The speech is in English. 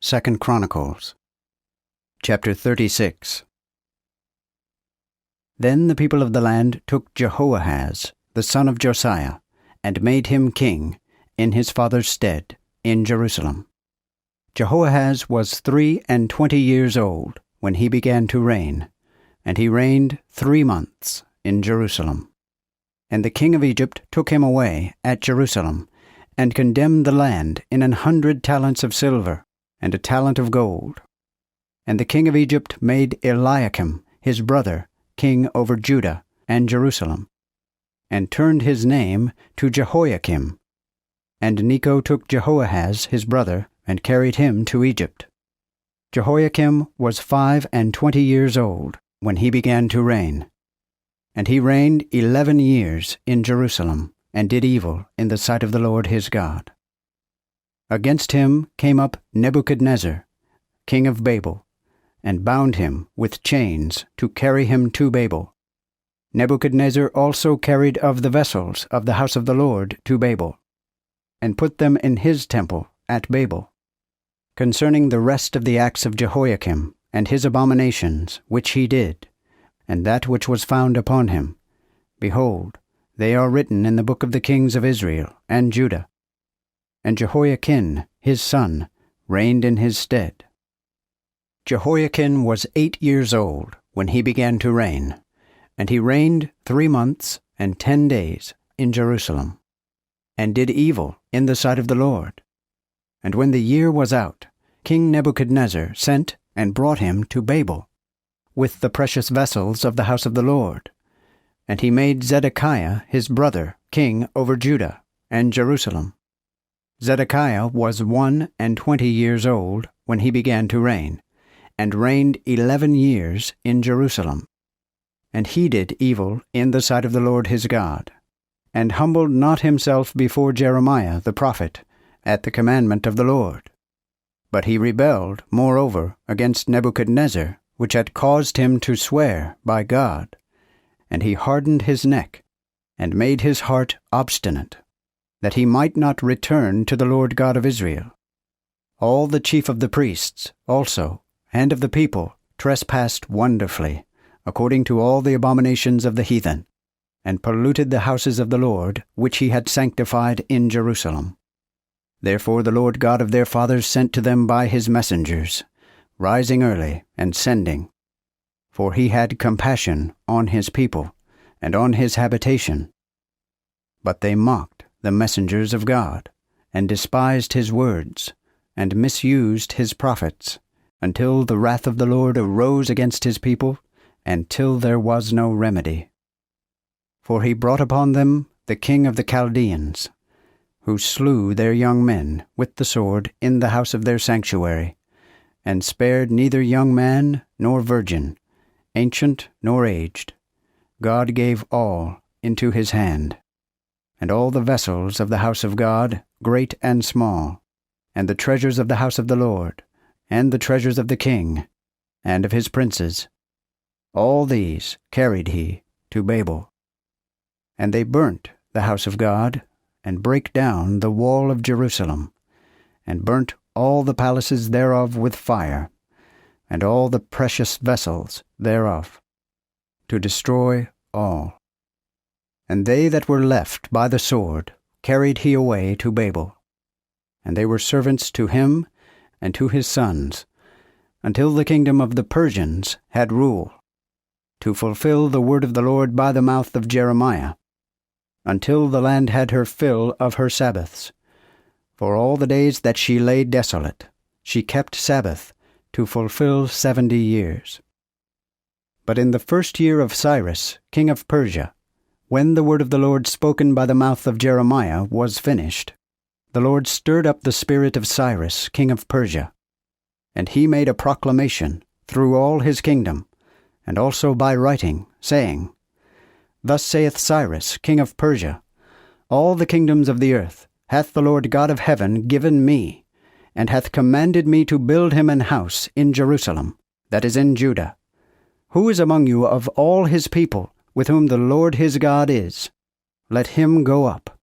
2 Chronicles, chapter 36. Then the people of the land took Jehoahaz, the son of Josiah, and made him king, in his father's stead, in Jerusalem. Jehoahaz was 23 years old when he began to reign, and he reigned 3 months in Jerusalem. And the king of Egypt took him away at Jerusalem, and condemned the land in 100 talents of silver, and a talent of gold. And the king of Egypt made Eliakim, his brother, king over Judah and Jerusalem, and turned his name to Jehoiakim. And Necho took Jehoahaz his brother, and carried him to Egypt. Jehoiakim was 25 years old when he began to reign. And he reigned 11 years in Jerusalem, and did evil in the sight of the Lord his God. Against him came up Nebuchadnezzar, king of Babel, and bound him with chains to carry him to Babel. Nebuchadnezzar also carried of the vessels of the house of the Lord to Babel, and put them in his temple at Babel. Concerning the rest of the acts of Jehoiakim, and his abominations which he did, and that which was found upon him, behold, they are written in the book of the kings of Israel and Judah. And Jehoiachin, his son, reigned in his stead. Jehoiachin was 8 years old when he began to reign, and he reigned 3 months and 10 days in Jerusalem, and did evil in the sight of the Lord. And when the year was out, King Nebuchadnezzar sent and brought him to Babel, with the precious vessels of the house of the Lord. And he made Zedekiah his brother king over Judah and Jerusalem. Zedekiah was 21 years old when he began to reign, and reigned 11 years in Jerusalem. And he did evil in the sight of the Lord his God, and humbled not himself before Jeremiah the prophet at the commandment of the Lord. But he rebelled, moreover, against Nebuchadnezzar, which had caused him to swear by God. And he hardened his neck, and made his heart obstinate, that he might not return to the Lord God of Israel. All the chief of the priests also, and of the people, trespassed wonderfully, according to all the abominations of the heathen, and polluted the houses of the Lord, which he had sanctified in Jerusalem. Therefore the Lord God of their fathers sent to them by his messengers, rising early and sending. For he had compassion on his people, and on his habitation. But they mocked the messengers of God, and despised his words, and misused his prophets, until the wrath of the Lord arose against his people, and till there was no remedy. For he brought upon them the king of the Chaldeans, who slew their young men with the sword in the house of their sanctuary, and spared neither young man nor virgin, ancient nor aged. God gave all into his hand, and all the vessels of the house of God, great and small, and the treasures of the house of the Lord, and the treasures of the king, and of his princes. All these carried he to Babel. And they burnt the house of God, and brake down the wall of Jerusalem, and burnt all the palaces thereof with fire, and all the precious vessels thereof, to destroy all. And they that were left by the sword carried he away to Babel, and they were servants to him and to his sons, until the kingdom of the Persians had rule, to fulfill the word of the Lord by the mouth of Jeremiah, until the land had her fill of her Sabbaths. For all the days that she lay desolate, she kept Sabbath, to fulfill 70 years. But in the first year of Cyrus, king of Persia, when the word of the Lord spoken by the mouth of Jeremiah was finished, the Lord stirred up the spirit of Cyrus, king of Persia, and he made a proclamation through all his kingdom, and also by writing, saying, Thus saith Cyrus, king of Persia, All the kingdoms of the earth hath the Lord God of heaven given me, and hath commanded me to build him an house in Jerusalem, that is in Judah. Who is among you of all his people, with whom the Lord his God is? Let him go up,